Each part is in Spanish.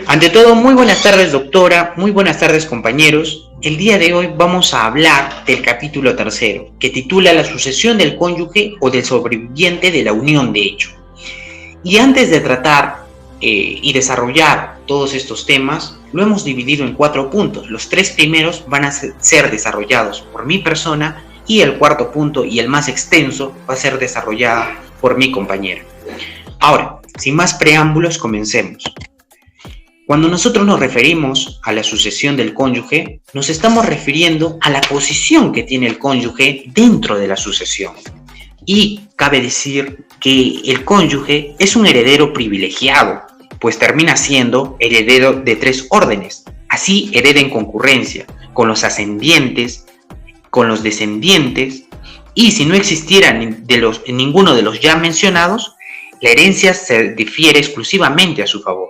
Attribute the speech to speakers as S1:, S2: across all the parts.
S1: Ante todo, muy buenas tardes, doctora, muy buenas tardes, compañeros. El día de hoy vamos a hablar del capítulo tercero, que titula La sucesión del cónyuge o del sobreviviente de la unión de hecho. Y antes de tratar y desarrollar todos estos temas, lo hemos dividido en 4 puntos. Los 3 primeros van a ser desarrollados por mi persona y el cuarto punto y el más extenso va a ser desarrollado por mi compañera. Ahora, sin más preámbulos, comencemos. Cuando nosotros nos referimos a la sucesión del cónyuge, nos estamos refiriendo a la posición que tiene el cónyuge dentro de la sucesión. Y cabe decir que el cónyuge es un heredero privilegiado, pues termina siendo heredero de 3 órdenes. Así hereda en concurrencia, con los ascendientes, con los descendientes, y si no existiera ninguno de los ya mencionados, la herencia se difiere exclusivamente a su favor.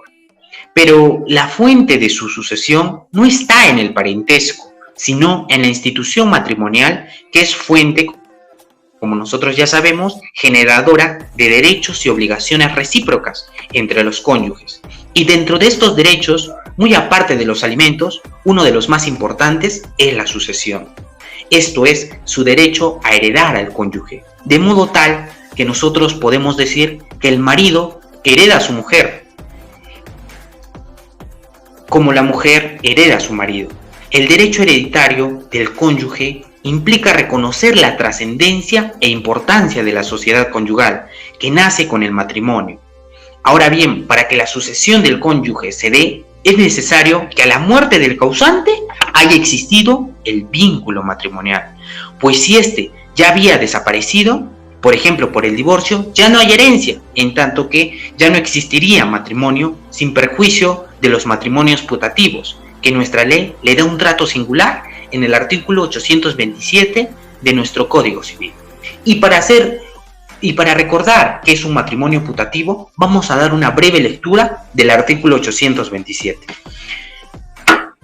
S1: Pero la fuente de su sucesión no está en el parentesco, sino en la institución matrimonial, que es fuente, como nosotros ya sabemos, generadora de derechos y obligaciones recíprocas entre los cónyuges. Y dentro de estos derechos, muy aparte de los alimentos, uno de los más importantes es la sucesión. Esto es, su derecho a heredar al cónyuge, de modo tal que nosotros podemos decir que el marido hereda a su mujer, como la mujer hereda a su marido. El derecho hereditario del cónyuge implica reconocer la trascendencia e importancia de la sociedad conyugal, que nace con el matrimonio. Ahora bien, para que la sucesión del cónyuge se dé, es necesario que a la muerte del causante haya existido el vínculo matrimonial, pues si éste ya había desaparecido, por ejemplo por el divorcio, ya no hay herencia, en tanto que ya no existiría matrimonio, sin perjuicio de los matrimonios putativos, que nuestra ley le da un trato singular en el artículo 827 de nuestro Código Civil. Y para recordar qué es un matrimonio putativo, vamos a dar una breve lectura del artículo 827,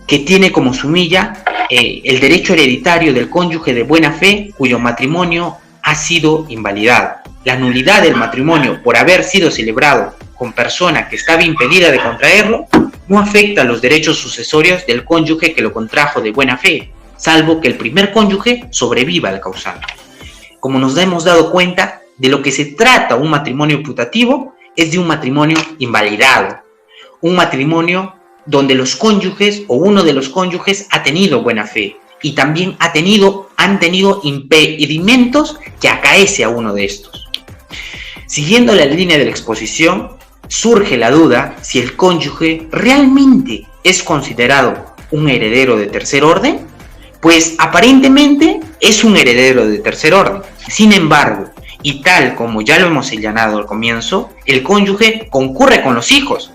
S1: que tiene como sumilla el derecho hereditario del cónyuge de buena fe cuyo matrimonio ha sido invalidado. La nulidad del matrimonio por haber sido celebrado con persona que estaba impedida de contraerlo no afecta a los derechos sucesorios del cónyuge que lo contrajo de buena fe, salvo que el primer cónyuge sobreviva al causante. Como nos hemos dado cuenta, de lo que se trata un matrimonio putativo es de un matrimonio invalidado, un matrimonio donde los cónyuges o uno de los cónyuges ha tenido buena fe y también han tenido impedimentos que acaece a uno de estos. Siguiendo la línea de la exposición, surge la duda si el cónyuge realmente es considerado un heredero de tercer orden, pues aparentemente es un heredero de tercer orden. Sin embargo, y tal como ya lo hemos señalado al comienzo, el cónyuge concurre con los hijos,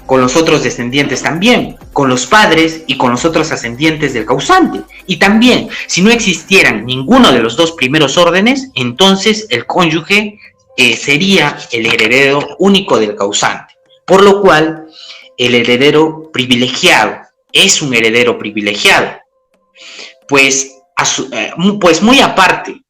S1: con los otros descendientes también, con los padres y con los otros ascendientes del causante. Y también, si no existieran ninguno de los 2 primeros órdenes, entonces el cónyuge sería el heredero único del causante. Por lo cual, el heredero privilegiado es un heredero privilegiado. Pues muy aparte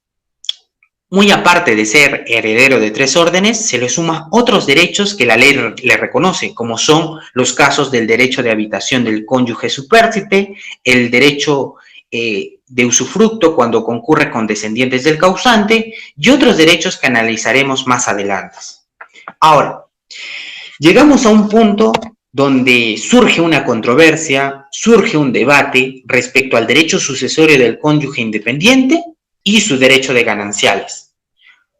S1: de ser heredero de 3 órdenes, se le suman otros derechos que la ley le reconoce, como son los casos del derecho de habitación del cónyuge supérstite, el derecho de usufructo cuando concurre con descendientes del causante y otros derechos que analizaremos más adelante. Ahora, llegamos a un punto donde surge una controversia, surge un debate respecto al derecho sucesorio del cónyuge independiente y su derecho de gananciales.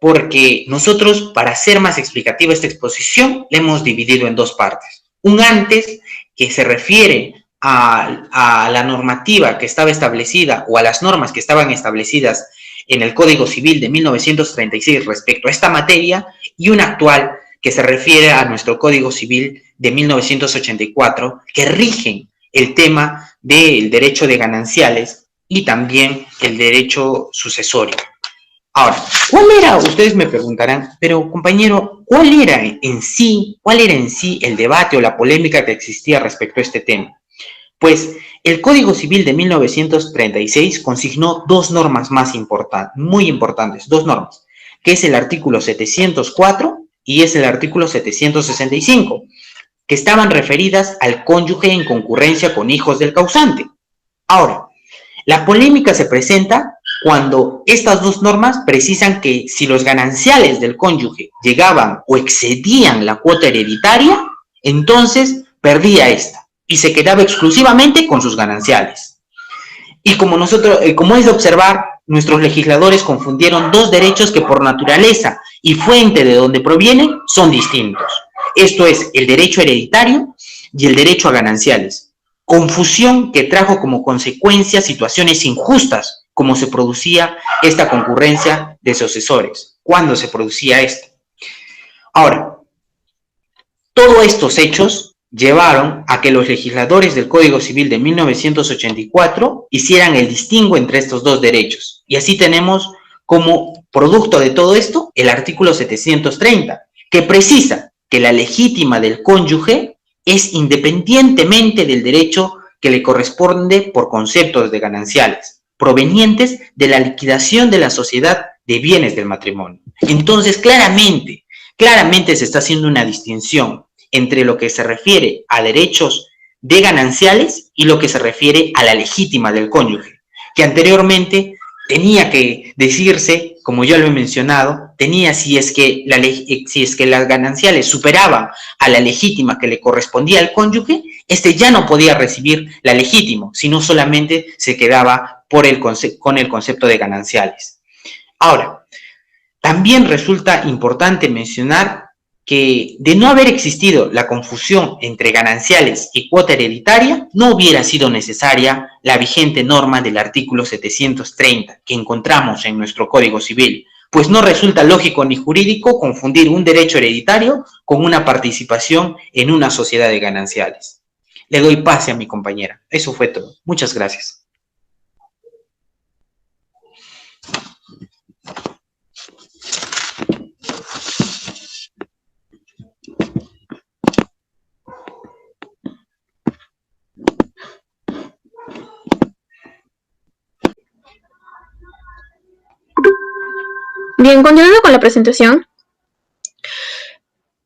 S1: Porque nosotros, para hacer más explicativa esta exposición, la hemos dividido en 2 partes. Un antes, que se refiere a la normativa que estaba establecida o a las normas que estaban establecidas en el Código Civil de 1936 respecto a esta materia, y un actual que se refiere a nuestro Código Civil de 1984, que rigen el tema del derecho de gananciales y también el derecho sucesorio. Ahora, ¿cuál era? Ustedes me preguntarán, pero compañero, ¿cuál era en sí el debate o la polémica que existía respecto a este tema? Pues el Código Civil de 1936 consignó 2 normas muy importantes, 2 normas, que es el artículo 704 y es el artículo 765. que estaban referidas al cónyuge en concurrencia con hijos del causante. Ahora, la polémica se presenta cuando estas dos normas precisan que si los gananciales del cónyuge llegaban o excedían la cuota hereditaria, entonces perdía esta y se quedaba exclusivamente con sus gananciales. Y como es de observar, nuestros legisladores confundieron dos derechos que por naturaleza y fuente de donde provienen son distintos. Esto es el derecho hereditario y el derecho a gananciales. Confusión que trajo como consecuencia situaciones injustas, como se producía esta concurrencia de sucesores, cuando se producía esto. Ahora, todos estos hechos llevaron a que los legisladores del Código Civil de 1984 hicieran el distingo entre estos dos derechos. Y así tenemos como producto de todo esto el artículo 730, que precisa que la legítima del cónyuge es independientemente del derecho que le corresponde por conceptos de gananciales, provenientes de la liquidación de la sociedad de bienes del matrimonio. Entonces, claramente se está haciendo una distinción entre lo que se refiere a derechos de gananciales y lo que se refiere a la legítima del cónyuge, que anteriormente tenía que decirse, como ya lo he mencionado, si es que las gananciales superaban a la legítima que le correspondía al cónyuge, este ya no podía recibir la legítima, sino solamente se quedaba con el concepto de gananciales. Ahora, también resulta importante mencionar que de no haber existido la confusión entre gananciales y cuota hereditaria, no hubiera sido necesaria la vigente norma del artículo 730 que encontramos en nuestro Código Civil, pues no resulta lógico ni jurídico confundir un derecho hereditario con una participación en una sociedad de gananciales. Le doy pase a mi compañera. Eso fue todo. Muchas gracias.
S2: Bien, continuando con la presentación.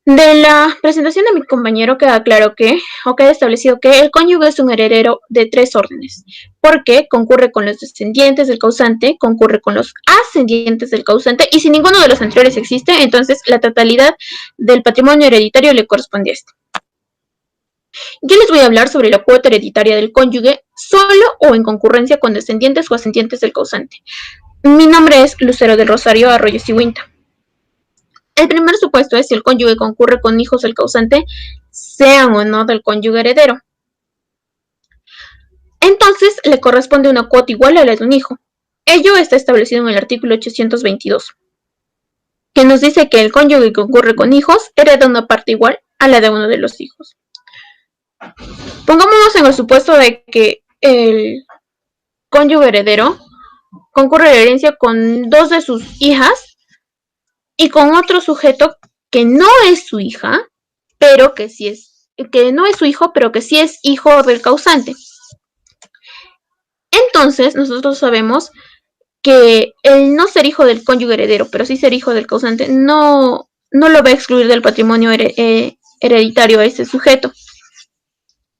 S2: De la presentación de mi compañero queda claro que, o queda establecido que el cónyuge es un heredero de tres órdenes, porque concurre con los descendientes del causante, concurre con los ascendientes del causante, y si ninguno de los anteriores existe, entonces la totalidad del patrimonio hereditario le corresponde a este. Yo les voy a hablar sobre la cuota hereditaria del cónyuge solo o en concurrencia con descendientes o ascendientes del causante. Mi nombre es Lucero del Rosario Arroyo Sigüinta. El primer supuesto es si el cónyuge concurre con hijos del causante, sean o no del cónyuge heredero. Entonces le corresponde una cuota igual a la de un hijo. Ello está establecido en el artículo 822, que nos dice que el cónyuge que concurre con hijos hereda una parte igual a la de uno de los hijos. Pongámonos en el supuesto de que el cónyuge heredero concurre a la herencia con dos de sus hijas y con otro sujeto que no es su hija, pero que sí no es su hijo, pero que sí es hijo del causante. Entonces, nosotros sabemos que el no ser hijo del cónyuge heredero, pero sí ser hijo del causante, no lo va a excluir del patrimonio hereditario a ese sujeto.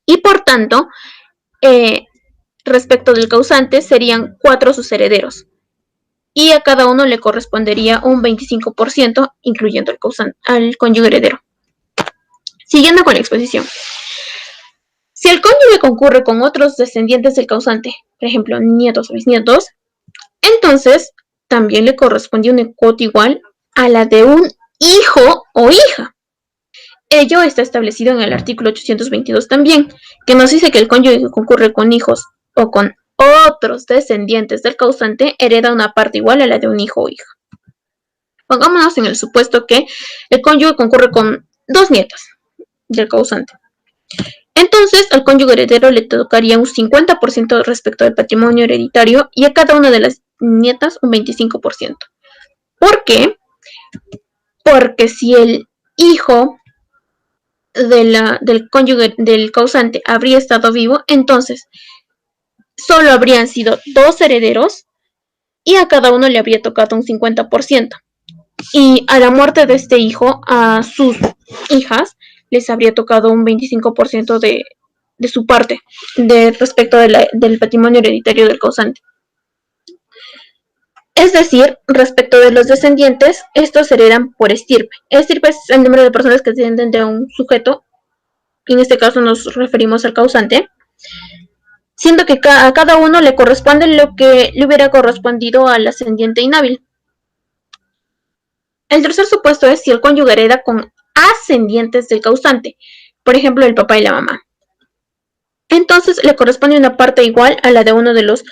S2: Y por tanto, respecto del causante, serían 4 sus herederos. Y a cada uno le correspondería un 25%, incluyendo al cónyuge heredero. Siguiendo con la exposición. Si el cónyuge concurre con otros descendientes del causante, por ejemplo, nietos o bisnietos, entonces también le corresponde una cuota igual a la de un hijo o hija. Ello está establecido en el artículo 822 también, que nos dice que el cónyuge que concurre con hijos o con otros descendientes del causante hereda una parte igual a la de un hijo o hija. Pongámonos en el supuesto que el cónyuge concurre con 2 nietas del causante. Entonces, al cónyuge heredero le tocaría un 50% respecto del patrimonio hereditario y a cada una de las nietas un 25%. ¿Por qué? Porque si el hijo del cónyuge del causante habría estado vivo, entonces solo habrían sido 2 herederos y a cada uno le habría tocado un 50%. Y a la muerte de este hijo, a sus hijas les habría tocado un 25% de su parte respecto del patrimonio hereditario del causante. Es decir, respecto de los descendientes, estos heredan por estirpe. Estirpe es el número de personas que descienden de un sujeto, en este caso nos referimos al causante, siendo que a cada uno le corresponde lo que le hubiera correspondido al ascendiente inhábil. El tercer supuesto es si el cónyuge hereda con ascendientes del causante, por ejemplo, el papá y la mamá. Entonces le corresponde una parte igual a la de uno de los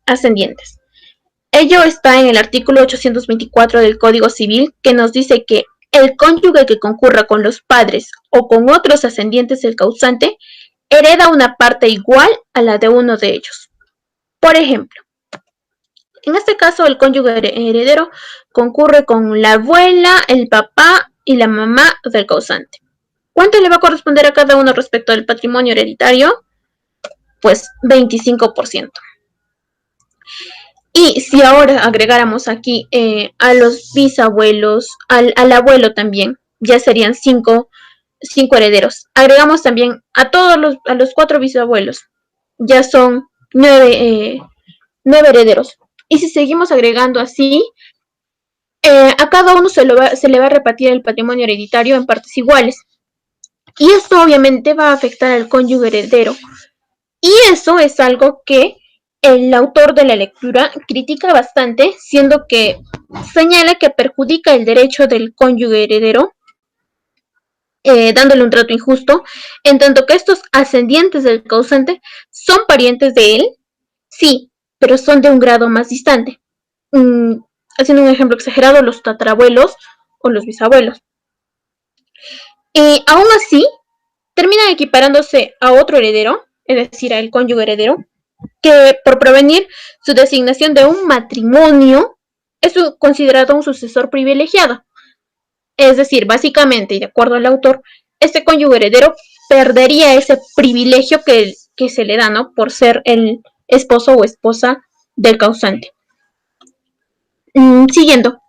S2: ascendientes. Ello está en el artículo 824 del Código Civil, que nos dice que el cónyuge que concurra con los padres o con otros ascendientes del causante hereda una parte igual a la de uno de ellos. Por ejemplo, en este caso el cónyuge heredero concurre con la abuela, el papá y la mamá del causante. ¿Cuánto le va a corresponder a cada uno respecto al patrimonio hereditario? Pues 25%. Y si ahora agregáramos aquí a los bisabuelos, al abuelo también, ya serían 5 herederos. Agregamos también a los 4 bisabuelos, ya son 9 herederos. Y si seguimos agregando así, a cada uno se le va a repartir el patrimonio hereditario en partes iguales. Y esto obviamente va a afectar al cónyuge heredero. Y eso es algo que el autor de la lectura critica bastante, siendo que señala que perjudica el derecho del cónyuge heredero, dándole un trato injusto, en tanto que estos ascendientes del causante son parientes de él, sí, pero son de un grado más distante. Haciendo un ejemplo exagerado, los tatarabuelos o los bisabuelos. Aún así, terminan equiparándose a otro heredero, es decir, al cónyuge heredero, que por provenir su designación de un matrimonio es considerado un sucesor privilegiado. Es decir, básicamente, y de acuerdo al autor, este cónyuge heredero perdería ese privilegio que se le da, ¿no? Por ser el esposo o esposa del causante. Siguiendo.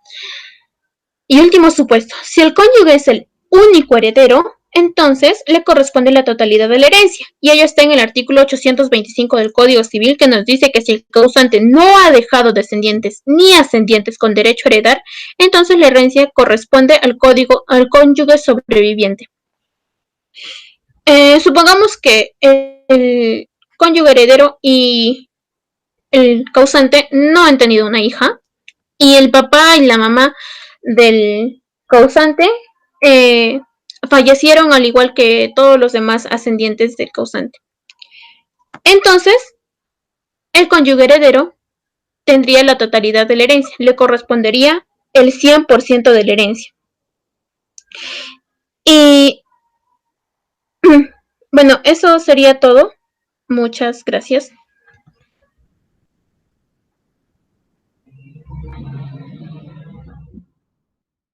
S2: Y último supuesto, si el cónyuge es el único heredero, entonces le corresponde la totalidad de la herencia. Y ello está en el artículo 825 del Código Civil, que nos dice que si el causante no ha dejado descendientes ni ascendientes con derecho a heredar, entonces la herencia corresponde al cónyuge sobreviviente. Supongamos que el cónyuge heredero y el causante no han tenido una hija, y el papá y la mamá del causante fallecieron al igual que todos los demás ascendientes del causante. Entonces, el cónyuge heredero tendría la totalidad de la herencia, le correspondería el 100% de la herencia. Y bueno, eso sería todo. Muchas gracias.